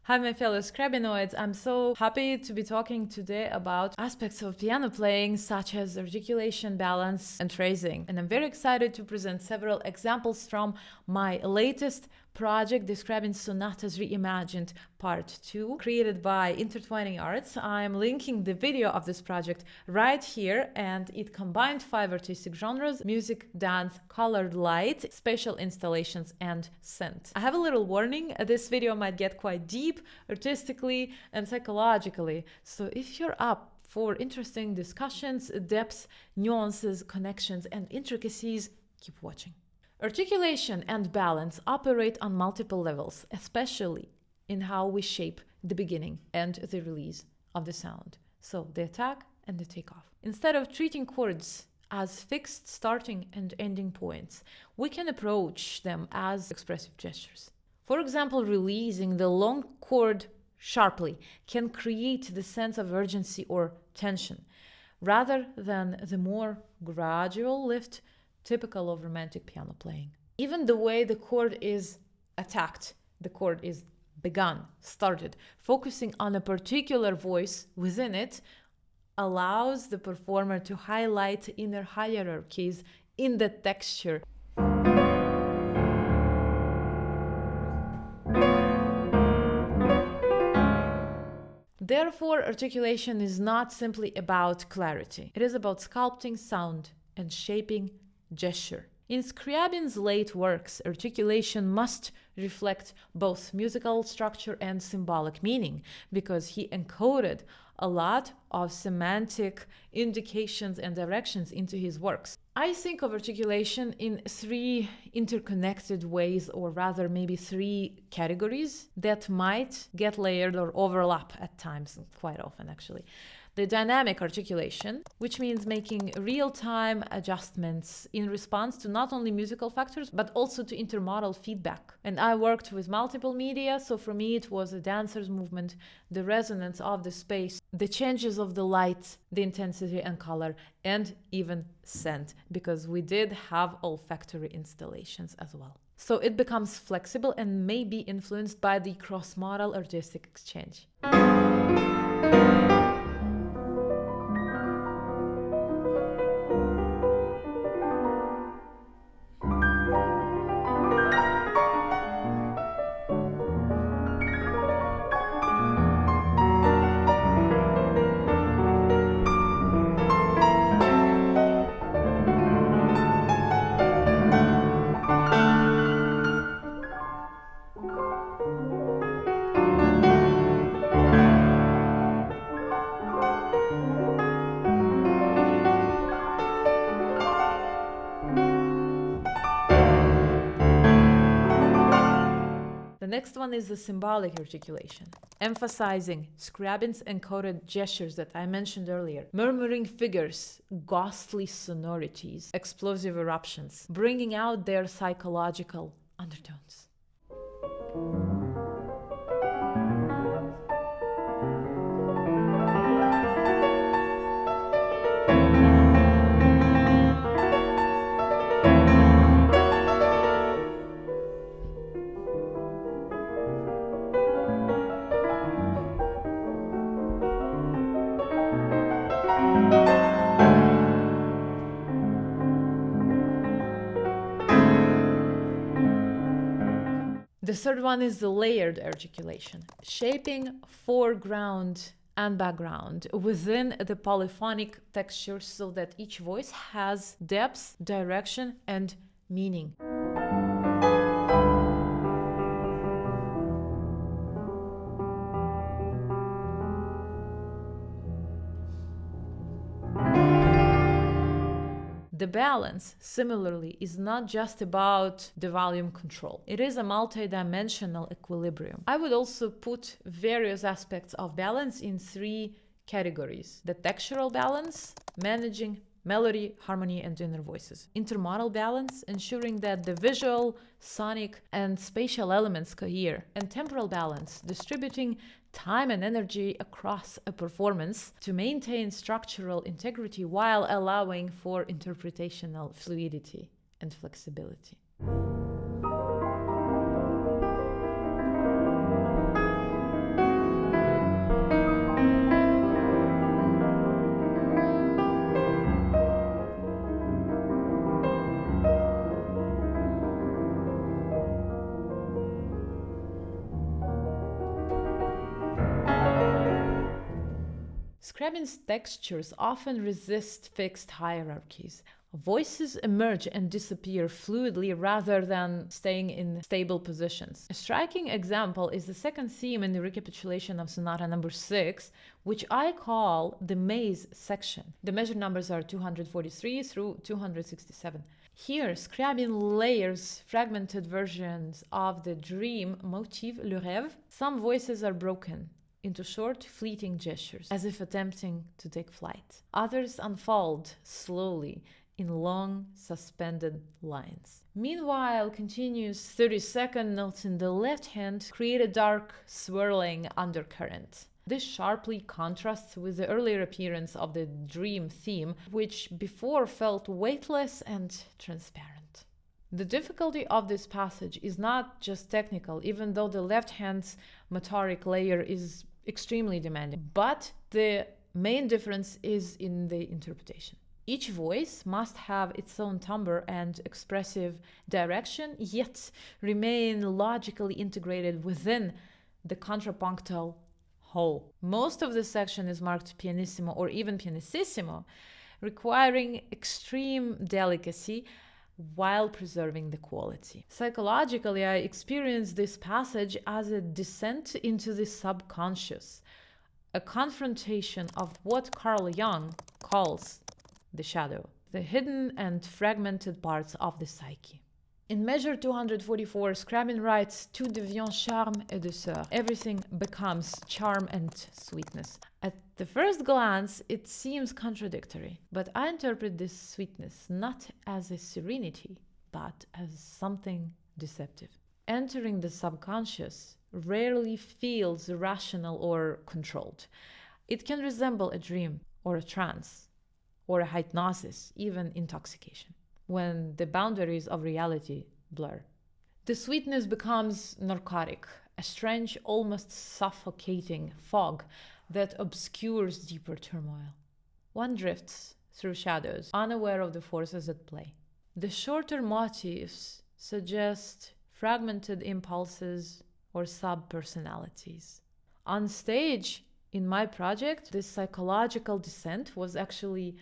Hi, my fellow Scriabinoids. I'm so happy to be talking today about aspects of piano playing such as articulation, balance, and phrasing. And I'm very excited to present several examples from my latest project, the Scriabin Sonatas Reimagined Part 2, created by Intertwining Arts. I'm linking the video of this project right here, and it combined 5 artistic genres: music, dance, colored light, spatial installations, and scent. I have a little warning, this video might get quite deep artistically and psychologically, so if you're up for interesting discussions, depth, nuances, connections, and intricacies, keep watching. Articulation and balance operate on multiple levels, especially in how we shape the beginning and the release of the sound. So the attack and the takeoff. Instead of treating chords as fixed starting and ending points, we can approach them as expressive gestures. For example, releasing the long chord sharply can create the sense of urgency or tension, rather than the more gradual lift typical of romantic piano playing. Even the way the chord is attacked, the chord is begun, started, focusing on a particular voice within it, allows the performer to highlight inner hierarchies in the texture. Therefore, articulation is not simply about clarity. It is about sculpting sound and shaping gesture. In Scriabin's late works, articulation must reflect both musical structure and symbolic meaning, because he encoded a lot of semantic indications and directions into his works. I think of articulation in 3 interconnected ways, or rather maybe 3 categories that might get layered or overlap at times, quite often actually. The dynamic articulation, which means making real-time adjustments in response to not only musical factors, but also to intermodal feedback. And I worked with multiple media, so for me it was a dancer's movement, the resonance of the space, the changes of the light, the intensity and color, and even scent, because we did have olfactory installations as well. So it becomes flexible and may be influenced by the cross-modal artistic exchange. The next one is the symbolic articulation, emphasizing Scriabin's encoded gestures that I mentioned earlier, murmuring figures, ghostly sonorities, explosive eruptions, bringing out their psychological undertones. The third one is the layered articulation, shaping foreground and background within the polyphonic texture so that each voice has depth, direction, and meaning. The balance, similarly, is not just about the volume control. It is a multi-dimensional equilibrium. I would also put various aspects of balance in 3 categories. The textural balance, managing melody, harmony, and inner voices. Intermodal balance, ensuring that the visual, sonic, and spatial elements cohere. And temporal balance, distributing time and energy across a performance to maintain structural integrity while allowing for interpretational fluidity and flexibility. Scriabin's textures often resist fixed hierarchies. Voices emerge and disappear fluidly rather than staying in stable positions. A striking example is the second theme in the recapitulation of Sonata number 6, which I call the maze section. The measured numbers are 243 through 267. Here, Scriabin layers fragmented versions of the dream motif, le rêve. Some voices are broken into short, fleeting gestures, as if attempting to take flight. Others unfold slowly in long, suspended lines. Meanwhile, continuous 30-second notes in the left hand create a dark, swirling undercurrent. This sharply contrasts with the earlier appearance of the dream theme, which before felt weightless and transparent. The difficulty of this passage is not just technical, even though the left hand's metric layer is extremely demanding, but the main difference is in the interpretation. Each voice must have its own timbre and expressive direction, yet remain logically integrated within the contrapunctal whole. Most of the section is marked pianissimo or even pianissimo, requiring extreme delicacy while preserving the quality. Psychologically, I experience this passage as a descent into the subconscious, a confrontation of what Carl Jung calls the shadow, the hidden and fragmented parts of the psyche. In measure 244, Scriabin writes, Tout devient charme et douceur. Everything becomes charm and sweetness. At the first glance, it seems contradictory, but I interpret this sweetness not as a serenity, but as something deceptive. Entering the subconscious rarely feels rational or controlled. It can resemble a dream or a trance, or a hypnosis, even intoxication, when the boundaries of reality blur. The sweetness becomes narcotic, a strange, almost suffocating fog that obscures deeper turmoil. One drifts through shadows, unaware of the forces at play. The shorter motifs suggest fragmented impulses or sub-personalities. On stage, in my project, this psychological descent was actually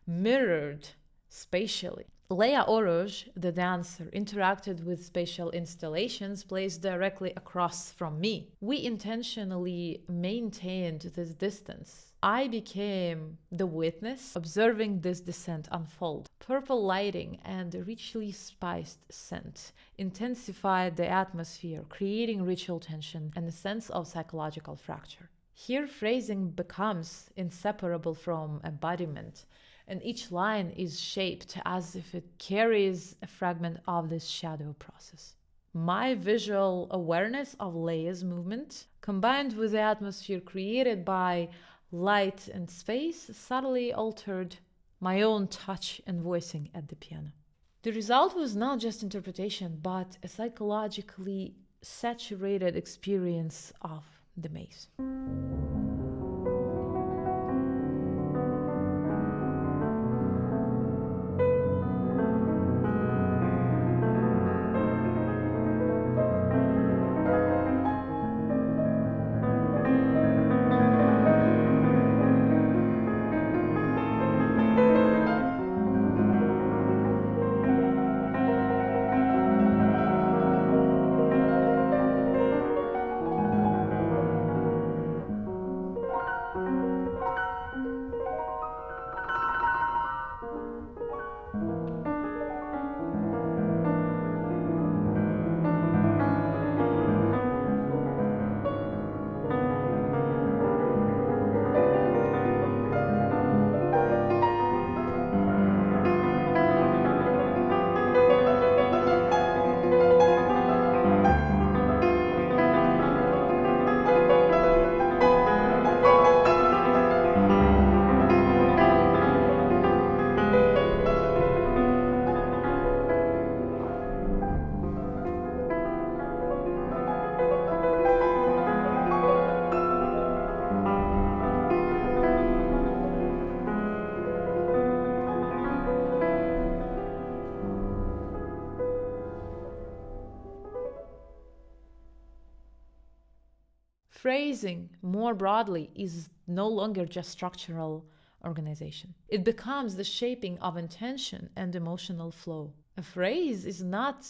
mirrored spatially. Leia Oroz, the dancer, interacted with spatial installations placed directly across from me. We intentionally maintained this distance. I became the witness, observing this descent unfold. Purple lighting and a richly spiced scent intensified the atmosphere, creating ritual tension and a sense of psychological fracture. Here, phrasing becomes inseparable from embodiment, and each line is shaped as if it carries a fragment of this shadow process. My visual awareness of Leia's movement, combined with the atmosphere created by light and space, subtly altered my own touch and voicing at the piano. The result was not just interpretation, but a psychologically saturated experience of the maze. Phrasing, more broadly, is no longer just structural organization. It becomes the shaping of intention and emotional flow. A phrase is not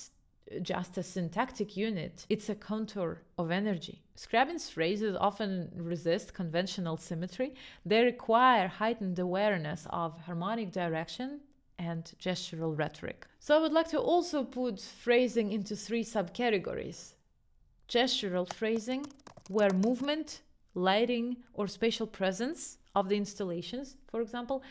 just a syntactic unit, it's a contour of energy. Scriabin's phrases often resist conventional symmetry. They require heightened awareness of harmonic direction and gestural rhetoric. So I would like to also put phrasing into 3 subcategories. Gestural phrasing, where movement, lighting, or spatial presence of the installations, for example,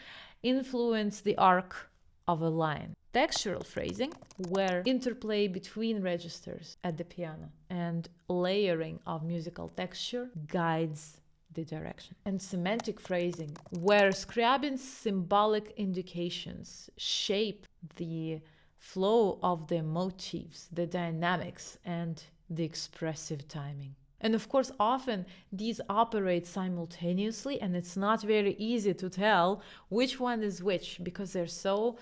influence the arc of a line. Textural phrasing, where interplay between registers at the piano and layering of musical texture guides the direction. And semantic phrasing, where Scriabin's symbolic indications shape the flow of the motifs, the dynamics, and the expressive timing. And of course, often these operate simultaneously, and it's not very easy to tell which one is which because they're so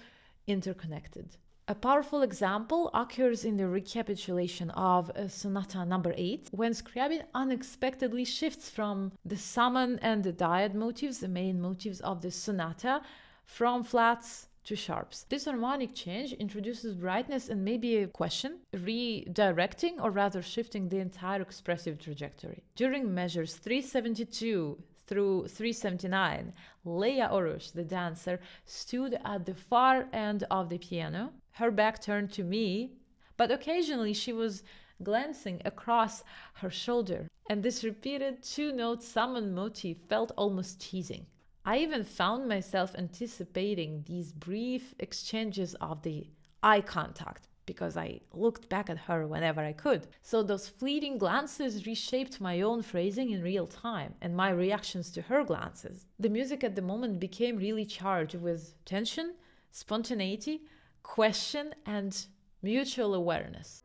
interconnected. A powerful example occurs in the recapitulation of Sonata number 8, when Scriabin unexpectedly shifts from the summon and the dyad motifs, the main motifs of the sonata, from flats to sharps. This harmonic change introduces brightness and maybe a question, redirecting or rather shifting the entire expressive trajectory. During measures 372 through 379, Leia Orush, the dancer, stood at the far end of the piano, her back turned to me, but occasionally she was glancing across her shoulder, and this repeated 2-note summon motif felt almost teasing. I even found myself anticipating these brief exchanges of the eye contact because I looked back at her whenever I could. So those fleeting glances reshaped my own phrasing in real time and my reactions to her glances. The music at the moment became really charged with tension, spontaneity, question, and mutual awareness.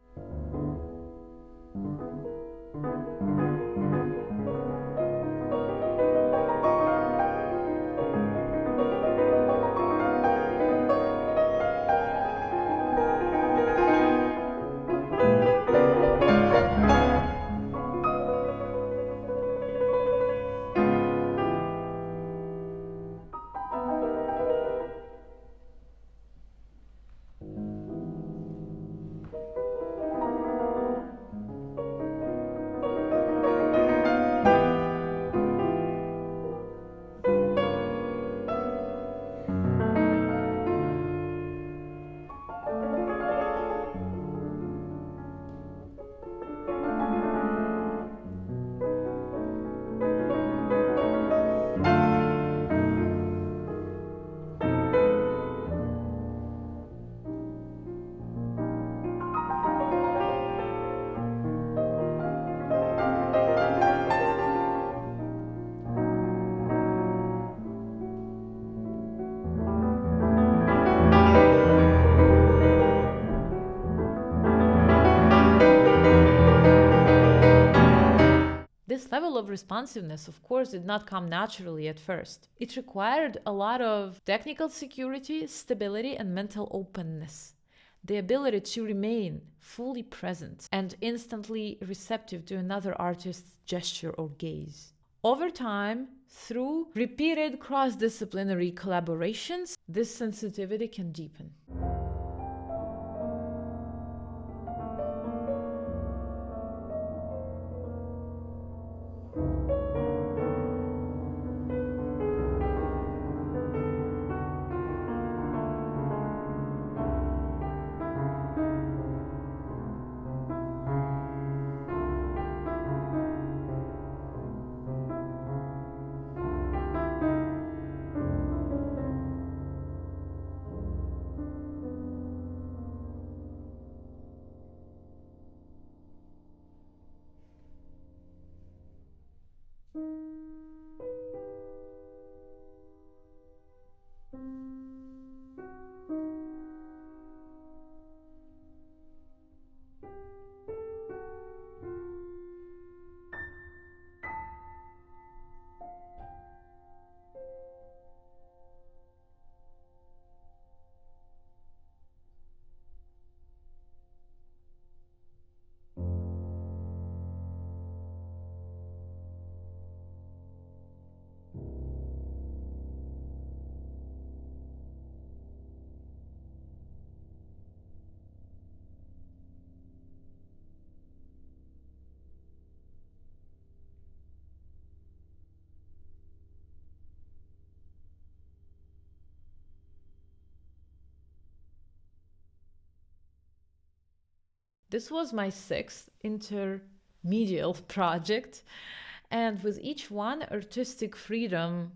This level of responsiveness, of course, did not come naturally at first. It required a lot of technical security, stability, and mental openness. The ability to remain fully present and instantly receptive to another artist's gesture or gaze. Over time, through repeated cross-disciplinary collaborations, this sensitivity can deepen. This was my sixth intermedial project, and with each one, artistic freedom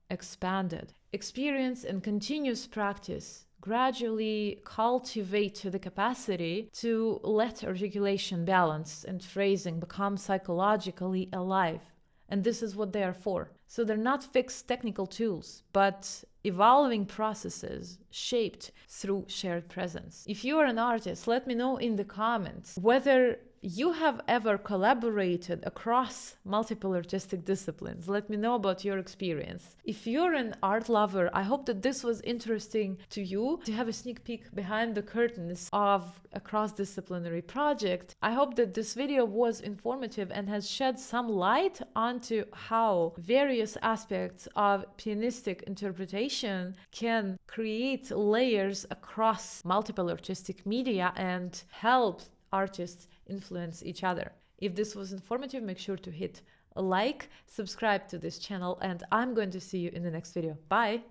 expanded. Experience and continuous practice gradually cultivate the capacity to let articulation, balance, and phrasing become psychologically alive. And this is what they are for. So they're not fixed technical tools, but evolving processes shaped through shared presence. If you are an artist, let me know in the comments whether you have ever collaborated across multiple artistic disciplines. Let me know about your experience. If you're an art lover, I hope that this was interesting to you, to have a sneak peek behind the curtains of a cross-disciplinary project. I hope that this video was informative and has shed some light onto how various aspects of pianistic interpretation can create layers across multiple artistic media and help artists influence each other. If this was informative, make sure to hit a like, subscribe to this channel, and I'm going to see you in the next video. Bye!